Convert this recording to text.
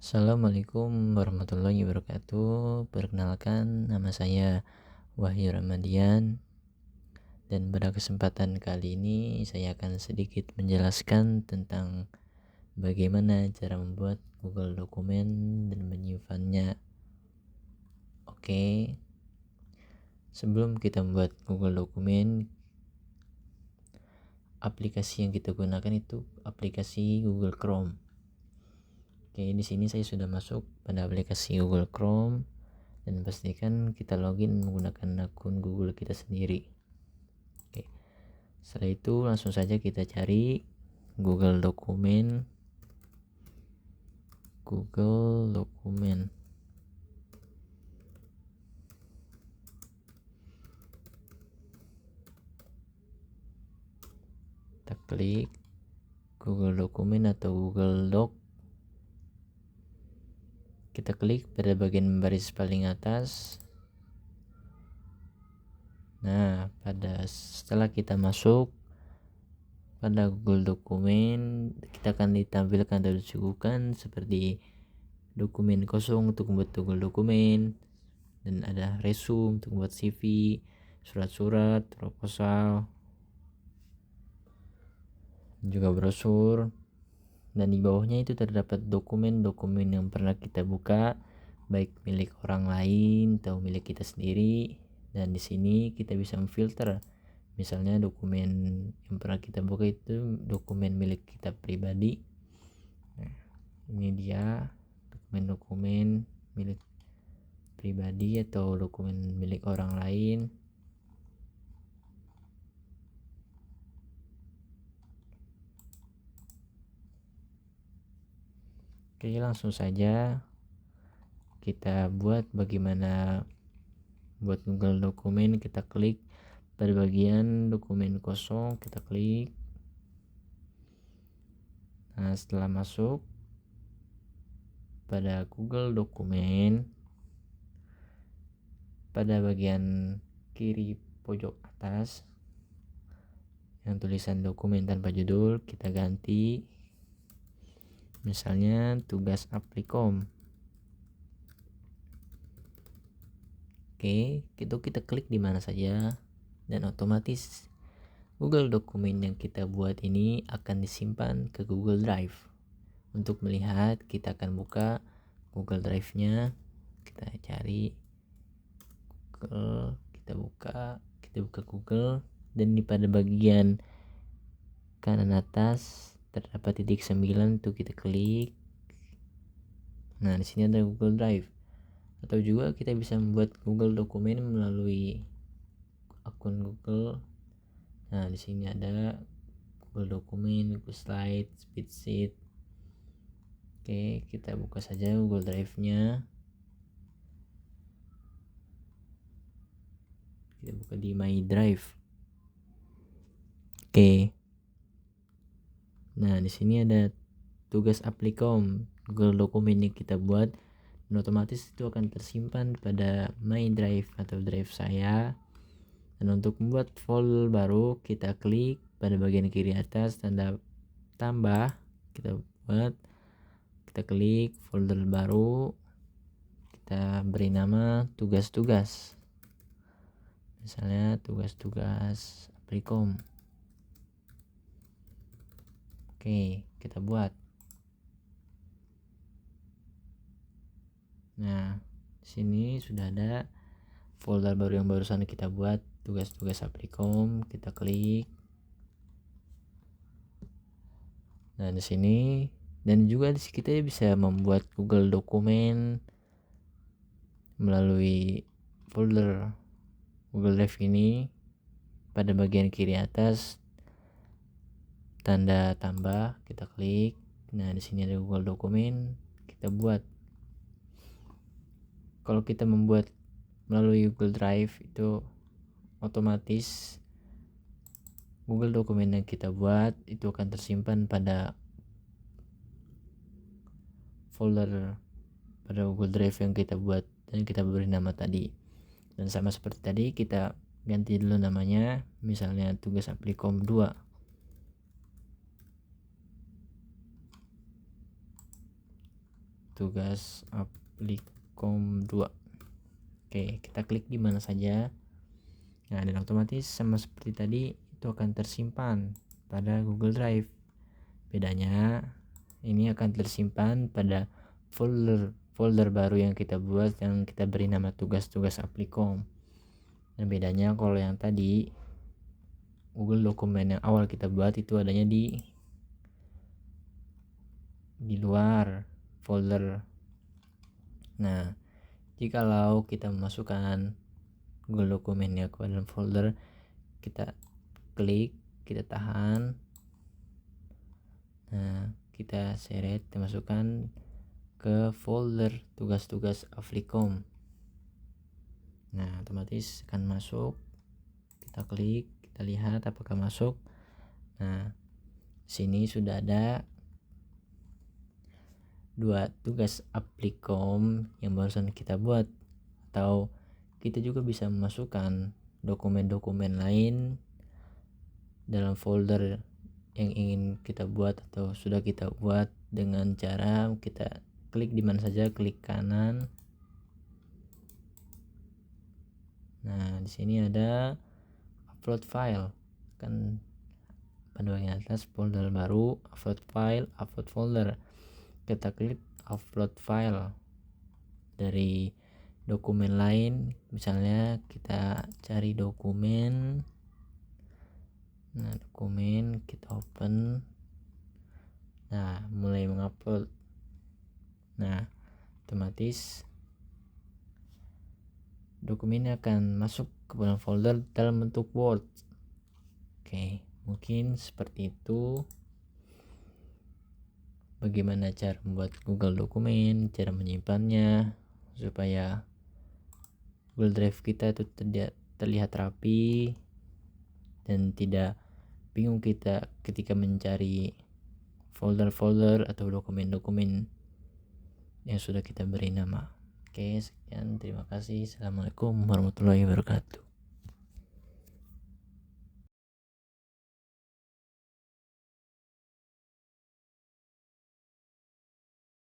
Assalamualaikum warahmatullahi wabarakatuh. Perkenalkan, nama saya Wahyu Ramadian, dan pada kesempatan kali ini saya akan sedikit menjelaskan tentang bagaimana cara membuat Google Dokumen dan menyimpannya. Oke, sebelum kita membuat Google Dokumen, aplikasi yang kita gunakan itu aplikasi Google Chrome. Oke, di sini saya sudah masuk pada aplikasi Google Chrome dan pastikan kita login menggunakan akun Google kita sendiri. Oke, setelah itu langsung saja kita cari Google Dokumen. Kita klik Google Dokumen atau Google Doc. Kita klik pada bagian baris paling atas. Nah, setelah kita masuk pada Google Dokumen, kita akan ditampilkan atau disuguhkan seperti dokumen kosong untuk membuat Google Dokumen, dan ada resume untuk membuat CV, surat-surat, proposal, juga brosur. Dan di bawahnya itu terdapat dokumen-dokumen yang pernah kita buka, baik milik orang lain atau milik kita sendiri. Dan di sini kita bisa memfilter, misalnya dokumen yang pernah kita buka itu dokumen milik kita pribadi. Nah, ini dia dokumen-dokumen milik pribadi atau dokumen milik orang lain. Oke, langsung saja kita buat bagaimana buat Google Dokumen. Kita klik pada bagian dokumen kosong, kita klik. Nah, setelah masuk pada Google Dokumen, pada bagian kiri pojok atas yang tulisan dokumen tanpa judul, kita ganti misalnya tugas Applikom. Oke, itu kita klik di mana saja dan otomatis Google Dokumen yang kita buat ini akan disimpan ke Google Drive. Untuk melihat, kita akan buka Google Drive-nya. Kita cari Google, kita buka Google, dan pada bagian kanan atas terdapat titik 9 tuh, kita klik. Nah, di sini ada Google Drive. Atau juga kita bisa membuat Google Dokumen melalui akun Google. Nah, di sini ada Google Dokumen, Google Slide, Spreadsheet. Oke, kita buka saja Google Drive-nya. Kita buka di My Drive. Oke. Nah, di sini ada tugas Applikom, Google Dokumen yang kita buat, dan otomatis itu akan tersimpan pada My Drive atau drive saya. Dan untuk membuat folder baru, kita klik pada bagian kiri atas tanda tambah, kita klik folder baru, kita beri nama tugas-tugas, misalnya tugas-tugas Applikom. Oke, kita buat. Nah, di sini sudah ada folder baru yang barusan kita buat, tugas-tugas Applikom. Kita klik. Nah, di sini dan juga kita bisa membuat Google Dokumen melalui folder Google Drive ini. Pada bagian kiri atas tanda tambah, kita klik. Nah, di sini ada Google Dokumen, kita buat. Kalau kita membuat melalui Google Drive itu otomatis Google Dokumen yang kita buat itu akan tersimpan pada folder pada Google Drive yang kita buat dan kita beri nama tadi. Dan sama seperti tadi, kita ganti dulu namanya, misalnya tugas Applikom 2. tugas Applikom 2. Oke, kita klik di mana saja. Nah, dan otomatis sama seperti tadi itu akan tersimpan pada Google Drive. Bedanya ini akan tersimpan pada folder baru yang kita buat, yang kita beri nama tugas-tugas Applikom. Dan bedanya kalau yang tadi Google dokumen yang awal kita buat itu adanya di luar folder. Nah, jikalau kita memasukkan Google dokumennya ke dalam folder, kita klik, kita tahan, nah kita seret, kita masukkan ke folder tugas-tugas Applikom. Nah, otomatis akan masuk. Kita klik, kita lihat apakah masuk. Nah, sini sudah ada 2 tugas Applikom yang barusan kita buat. Atau kita juga bisa memasukkan dokumen-dokumen lain dalam folder yang ingin kita buat atau sudah kita buat dengan cara kita klik di mana saja, klik kanan. Nah, di sini ada upload file, kan pada bagian atas folder baru, upload file, upload folder. Kita klik upload file dari dokumen lain, misalnya kita cari dokumen. Nah, dokumen kita open. Nah, mulai mengupload. Nah, otomatis dokumennya akan masuk ke dalam folder dalam bentuk Word. Oke, mungkin seperti itu bagaimana cara membuat Google dokumen, cara menyimpannya supaya Google Drive kita itu terlihat rapi dan tidak bingung kita ketika mencari folder-folder atau dokumen-dokumen yang sudah kita beri nama. Oke, sekian, terima kasih. Assalamualaikum warahmatullahi wabarakatuh.